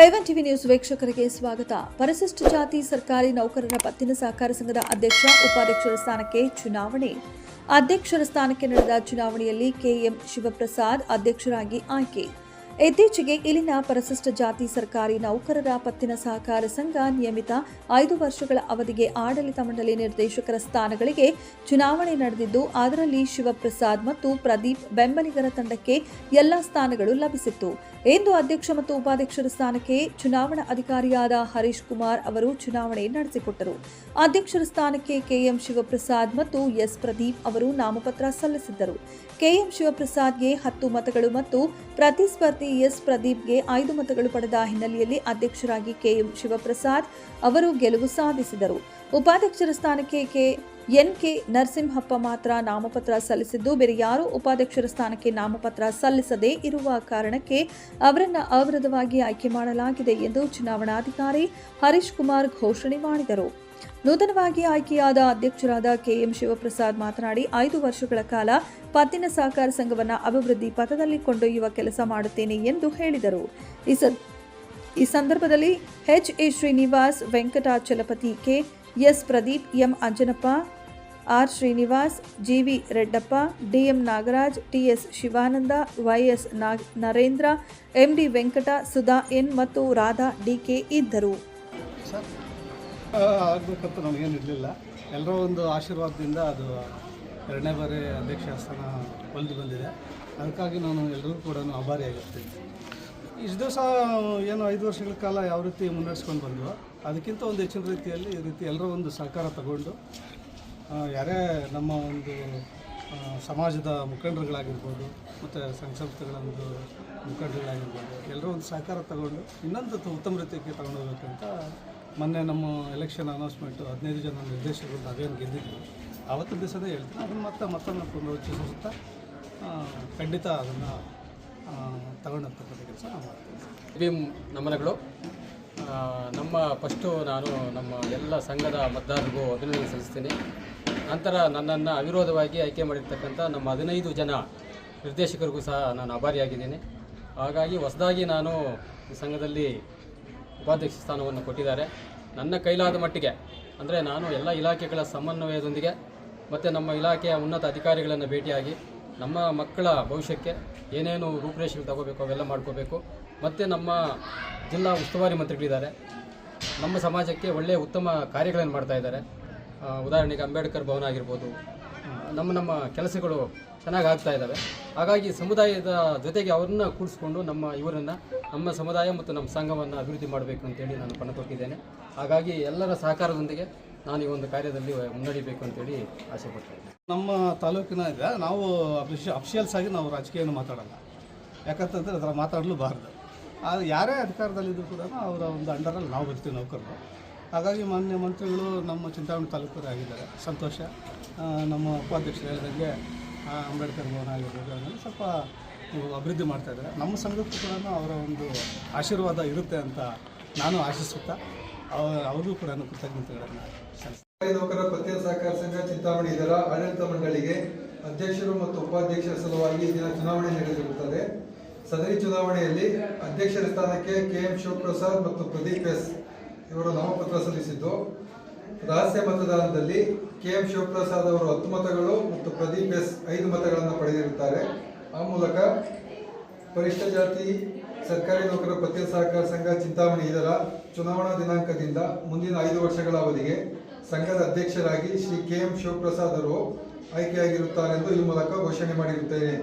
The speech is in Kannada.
ಏವನ್ ಟಿವಿ ನ್ಯೂಸ್ ವೀಕ್ಷಕರಿಗೆ ಸ್ವಾಗತ. ಪರಿಶಿಷ್ಟ ಜಾತಿ ಸರ್ಕಾರಿ ನೌಕರರ ಪತ್ತಿನ ಸಹಕಾರ ಸಂಘದ ಅಧ್ಯಕ್ಷ, ಉಪಾಧ್ಯಕ್ಷರ ಸ್ಥಾನಕ್ಕೆ ಚುನಾವಣೆ. ಅಧ್ಯಕ್ಷರ ಸ್ಥಾನಕ್ಕೆ ನಡೆದ ಚುನಾವಣೆಯಲ್ಲಿ ಕೆಎಂ ಶಿವಪ್ರಸಾದ್ ಅಧ್ಯಕ್ಷರಾಗಿ ಆಯ್ಕೆ. ಇತ್ತೀಚೆಗೆ ಇಲ್ಲಿನ ಪರಿಶಿಷ್ಟ ಜಾತಿ ಸರ್ಕಾರಿ ನೌಕರರ ಪತ್ತಿನ ಸಹಕಾರ ಸಂಘ ನಿಯಮಿತ 5 ವರ್ಷಗಳ ಅವಧಿಗೆ ಆಡಳಿತ ಮಂಡಳಿ ನಿರ್ದೇಶಕರ ಸ್ಥಾನಗಳಿಗೆ ಚುನಾವಣೆ ನಡೆದಿದ್ದು, ಅದರಲ್ಲಿ ಶಿವಪ್ರಸಾದ್ ಮತ್ತು ಪ್ರದೀಪ್ ಬೆಂಬಲಿಗರ ತಂಡಕ್ಕೆ ಎಲ್ಲ ಸ್ಥಾನಗಳು ಲಭಿಸಿತ್ತು. ಇಂದು ಅಧ್ಯಕ್ಷ ಮತ್ತು ಉಪಾಧ್ಯಕ್ಷರ ಸ್ಥಾನಕ್ಕೆ ಚುನಾವಣಾ ಅಧಿಕಾರಿಯಾದ ಹರೀಶ್ ಕುಮಾರ್ ಅವರು ಚುನಾವಣೆ ನಡೆಸಿಕೊಟ್ಟರು. ಅಧ್ಯಕ್ಷರ ಸ್ಥಾನಕ್ಕೆ ಕೆಎಂ ಶಿವಪ್ರಸಾದ್ ಮತ್ತು ಎಸ್ ಪ್ರದೀಪ್ ಅವರು ನಾಮಪತ್ರ ಸಲ್ಲಿಸಿದ್ದರು. ಕೆಎಂ ಶಿವಪ್ರಸಾದ್ಗೆ 10 ಮತಗಳು ಮತ್ತು ಪ್ರತಿಸ್ಪರ್ಧಿ ಎಸ್ ಪ್ರದೀಪ್ಗೆ 5 ಮತಗಳು ಪಡೆದ ಹಿನ್ನೆಲೆಯಲ್ಲಿ ಅಧ್ಯಕ್ಷರಾಗಿ ಕೆಎಂ ಶಿವಪ್ರಸಾದ್ ಅವರು ಗೆಲುವು ಸಾಧಿಸಿದರು. ಉಪಾಧ್ಯಕ್ಷರ ಸ್ಥಾನಕ್ಕೆ ಎನ್ಕೆ ನರಸಿಂಹಪ್ಪ ಮಾತ್ರ ನಾಮಪತ್ರ ಸಲ್ಲಿಸಿದ್ದು, ಬೇರೆ ಯಾರೂ ಉಪಾಧ್ಯಕ್ಷರ ಸ್ಥಾನಕ್ಕೆ ನಾಮಪತ್ರ ಸಲ್ಲಿಸದೇ ಇರುವ ಕಾರಣಕ್ಕೆ ಅವರನ್ನು ಅವಿರೋಧವಾಗಿ ಆಯ್ಕೆ ಮಾಡಲಾಗಿದೆ ಎಂದು ಚುನಾವಣಾಧಿಕಾರಿ ಹರೀಶ್ ಕುಮಾರ್ ಘೋಷಣೆ ಮಾಡಿದರು. ನೂತನವಾಗಿ ಆಯ್ಕೆಯಾದ ಅಧ್ಯಕ್ಷರಾದ ಕೆಎಂ ಶಿವಪ್ರಸಾದ್ ಮಾತನಾಡಿ, 5 ವರ್ಷಗಳ ಕಾಲ ಪತ್ತಿನ ಸಹಕಾರ ಸಂಘವನ್ನು ಅಭಿವೃದ್ಧಿ ಪಥದಲ್ಲಿ ಕೊಂಡೊಯ್ಯುವ ಕೆಲಸ ಮಾಡುತ್ತೇನೆ ಎಂದು ಹೇಳಿದರು. ಈ ಸಂದರ್ಭದಲ್ಲಿ H A Srinivas, Venkatachalapathi, K S Pradeep, M Anjanappa, R Srinivas, G V Reddappa, D M Nagaraj, T S Shivananda, Y S Narendra, M D Venkata, Sudha N ಮತ್ತು ರಾಧಾ ಡಿಕೆ ಇದ್ದರು. ಆಗಬೇಕಂತ ನಮಗೇನಿರಲಿಲ್ಲ. ಎಲ್ಲರ ಒಂದು ಆಶೀರ್ವಾದದಿಂದ ಅದು 2ನೇ ಬಾರಿ ಅಧ್ಯಕ್ಷ ಸ್ಥಾನ ಒಲಿದು ಬಂದಿದೆ. ಅದಕ್ಕಾಗಿ ನಾನು ಎಲ್ಲರಿಗೂ ಕೂಡ ಆಭಾರಿಯಾಗಿರ್ತೀನಿ. ಇಷ್ಟು ದಿವಸ ಏನು 5 ವರ್ಷಗಳ ಕಾಲ ಯಾವ ರೀತಿ ಮುನ್ನಡೆಸ್ಕೊಂಡು ಬಂದವು, ಅದಕ್ಕಿಂತ ಒಂದು ಹೆಚ್ಚಿನ ರೀತಿಯಲ್ಲಿ ಈ ರೀತಿ ಎಲ್ಲರ ಒಂದು ಸಹಕಾರ ತಗೊಂಡು ಯಾರೇ ನಮ್ಮ ಒಂದು ಸಮಾಜದ ಮುಖಂಡರುಗಳಾಗಿರ್ಬೋದು ಮತ್ತು ಸಂಘ ಸಂಸ್ಥೆಗಳ ಒಂದು ಮುಖಂಡರುಗಳಾಗಿರ್ಬೋದು, ಎಲ್ಲರೂ ಒಂದು ಸಹಕಾರ ತಗೊಂಡು ಇನ್ನೊಂದು ಉತ್ತಮ ರೀತಿಗೆ ತಗೊಂಡು ಹೋಗ್ಬೇಕಂತ ಮೊನ್ನೆ ನಮ್ಮ ಎಲೆಕ್ಷನ್ ಅನೌನ್ಸ್ಮೆಂಟು 15 ಜನ ನಿರ್ದೇಶಕರು ನಾವೇನು ಗೆದ್ದಿದ್ವಿ ಆವತ್ತಿನ ದಿವಸನೇ ಹೇಳ್ತೀನಿ. ಅದನ್ನು ಮತ್ತೊಮ್ಮೆ ಪುನರುಚ್ಚರಿಸುತ್ತಾ ಖಂಡಿತ ಅದನ್ನು ತಗೊಂಡಂಥದ್ದು ಕೆಲಸ ನಾವು ಮಾಡ್ತೀವಿ. ನಮನಗಳು. ಫಸ್ಟು ನಾನು ನಮ್ಮ ಎಲ್ಲ ಸಂಘದ ಮತದಾರರಿಗೂ ಅಭಿನಂದನೆ ಸಲ್ಲಿಸ್ತೀನಿ. ನಂತರ ನನ್ನನ್ನು ಅವಿರೋಧವಾಗಿ ಆಯ್ಕೆ ಮಾಡಿರ್ತಕ್ಕಂಥ ನಮ್ಮ 15 ಜನ ನಿರ್ದೇಶಕರಿಗೂ ಸಹ ನಾನು ಆಭಾರಿಯಾಗಿದ್ದೀನಿ. ಹಾಗಾಗಿ ಹೊಸದಾಗಿ ನಾನು ಈ ಸಂಘದಲ್ಲಿ ಉಪಾಧ್ಯಕ್ಷ ಸ್ಥಾನವನ್ನು ಕೊಟ್ಟಿದ್ದಾರೆ. ನನ್ನ ಕೈಲಾದ ಮಟ್ಟಿಗೆ ಅಂದರೆ ನಾನು ಎಲ್ಲ ಇಲಾಖೆಗಳ ಸಮನ್ವಯದೊಂದಿಗೆ ಮತ್ತು ನಮ್ಮ ಇಲಾಖೆಯ ಉನ್ನತ ಅಧಿಕಾರಿಗಳನ್ನು ಭೇಟಿಯಾಗಿ ನಮ್ಮ ಮಕ್ಕಳ ಭವಿಷ್ಯಕ್ಕೆ ಏನೇನು ರೂಪುರೇಷೆಗಳು ತಗೋಬೇಕು ಅವೆಲ್ಲ ಮಾಡ್ಕೋಬೇಕು. ಮತ್ತು ನಮ್ಮ ಜಿಲ್ಲಾ ಉಸ್ತುವಾರಿ ಮಂತ್ರಿಗಳಿದ್ದಾರೆ, ನಮ್ಮ ಸಮಾಜಕ್ಕೆ ಒಳ್ಳೆಯ ಉತ್ತಮ ಕಾರ್ಯಗಳನ್ನು ಮಾಡ್ತಾಯಿದ್ದಾರೆ. ಉದಾಹರಣೆಗೆ ಅಂಬೇಡ್ಕರ್ ಭವನ ಆಗಿರ್ಬೋದು, ನಮ್ಮ ಕೆಲಸಗಳು ಚೆನ್ನಾಗಿ ಆಗ್ತಾ ಇದ್ದಾವೆ. ಹಾಗಾಗಿ ಸಮುದಾಯದ ಜೊತೆಗೆ ಅವ್ರನ್ನ ಕೂಡಿಸ್ಕೊಂಡು ನಮ್ಮ ಸಮುದಾಯ ಮತ್ತು ನಮ್ಮ ಸಂಘವನ್ನು ಅಭಿವೃದ್ಧಿ ಮಾಡಬೇಕು ಅಂತೇಳಿ ನಾನು ಪಣ ತೊಟ್ಟಿದ್ದೇನೆ. ಹಾಗಾಗಿ ಎಲ್ಲರ ಸಹಕಾರದೊಂದಿಗೆ ನಾನು ಈ ಒಂದು ಕಾರ್ಯದಲ್ಲಿ ಮುನ್ನಡಿಬೇಕು ಅಂತೇಳಿ ಆಸೆ ಪಡ್ತೀನಿ. ನಮ್ಮ ತಾಲೂಕಿನ ಇದೆ, ನಾವು ಅಫಿಷಿಯಲ್ಸ್ ಆಗಿ ನಾವು ರಾಜಕೀಯವನ್ನು ಮಾತಾಡೋಲ್ಲ. ಯಾಕಂತಂದರೆ ಅದರ ಮಾತಾಡಲೂಬಾರ್ದು. ಯಾರೇ ಅಧಿಕಾರದಲ್ಲಿದ್ದರೂ ಕೂಡ ಅವರ ಒಂದು ಅಂಡರಲ್ಲಿ ನಾವು ಬರ್ತೀವಿ ನೌಕರರು. ಹಾಗಾಗಿ ಮಾನ್ಯ ಮಂತ್ರಿಗಳು ನಮ್ಮ ಚಿಂತಾಮಣಿ ತಾಲೂಕರು ಆಗಿದ್ದಾರೆ, ಸಂತೋಷ. ನಮ್ಮ ಉಪಾಧ್ಯಕ್ಷರು ಹೇಳಿದಂಗೆ ಅಂಬೇಡ್ಕರ್ ಭವನ ಆಗಿರ್ಬೋದು, ಅದನ್ನು ಸ್ವಲ್ಪ ಅಭಿವೃದ್ಧಿ ಮಾಡ್ತಾಯಿದ್ದಾರೆ. ನಮ್ಮ ಸಂಘಕ್ಕೂ ಕೂಡ ಅವರ ಒಂದು ಆಶೀರ್ವಾದ ಇರುತ್ತೆ ಅಂತ ನಾನು ಆಶಿಸುತ್ತಾ ಅವ್ರಿಗೂ ಕೂಡ ಕೃತಜ್ಞತೆಗಳನ್ನು ಸರ್ಕಾರಿ ನೌಕರರ ಪತ್ತಿನ ಸಹಕಾರ ಸಂಘ ಚಿಂತಾಮಣಿ ಇದರ ಆಡಳಿತ ಮಂಡಳಿಗೆ ಅಧ್ಯಕ್ಷರು ಮತ್ತು ಉಪಾಧ್ಯಕ್ಷರ ಸಲುವಾಗಿ ದಿನ ಚುನಾವಣೆ ನಡೆದಿರುತ್ತದೆ. ಸದರಿ ಚುನಾವಣೆಯಲ್ಲಿ ಅಧ್ಯಕ್ಷರ ಸ್ಥಾನಕ್ಕೆ ಕೆಎಂ ಶಿವಪ್ರಸಾದ್ ಮತ್ತು ಪ್ರದೀಪ್ ಎಸ್ ಇವರು ನಾಮಪತ್ರ ಸಲ್ಲಿಸಿದ್ದು, ರಹಸ್ಯ ಮತದಾನದಲ್ಲಿ ಕೆಎಂ ಶಿವಪ್ರಸಾದ್ ಅವರು 10 ಮತಗಳು ಮತ್ತು ಪ್ರದೀಪ್ ಎಸ್ 5 ಮತಗಳನ್ನು ಪಡೆದಿರುತ್ತಾರೆ. ಆ ಮೂಲಕ ಪರಿಶಿಷ್ಟ ಜಾತಿ ಸರ್ಕಾರಿ ನೌಕರರ ಪತ್ತಿನ ಸಹಕಾರ ಸಂಘ ಚಿಂತಾಮಣಿ ಇದರ ಚುನಾವಣಾ ದಿನಾಂಕದಿಂದ ಮುಂದಿನ 5 ವರ್ಷಗಳ ಅವಧಿಗೆ ಸಂಘದ ಅಧ್ಯಕ್ಷರಾಗಿ ಶ್ರೀ ಕೆಎಂ ಶಿವಪ್ರಸಾದ್ ಅವರು ಆಯ್ಕೆಯಾಗಿರುತ್ತಾರೆಂದು ಈ ಮೂಲಕ ಘೋಷಣೆ ಮಾಡಿರುತ್ತೇನೆ.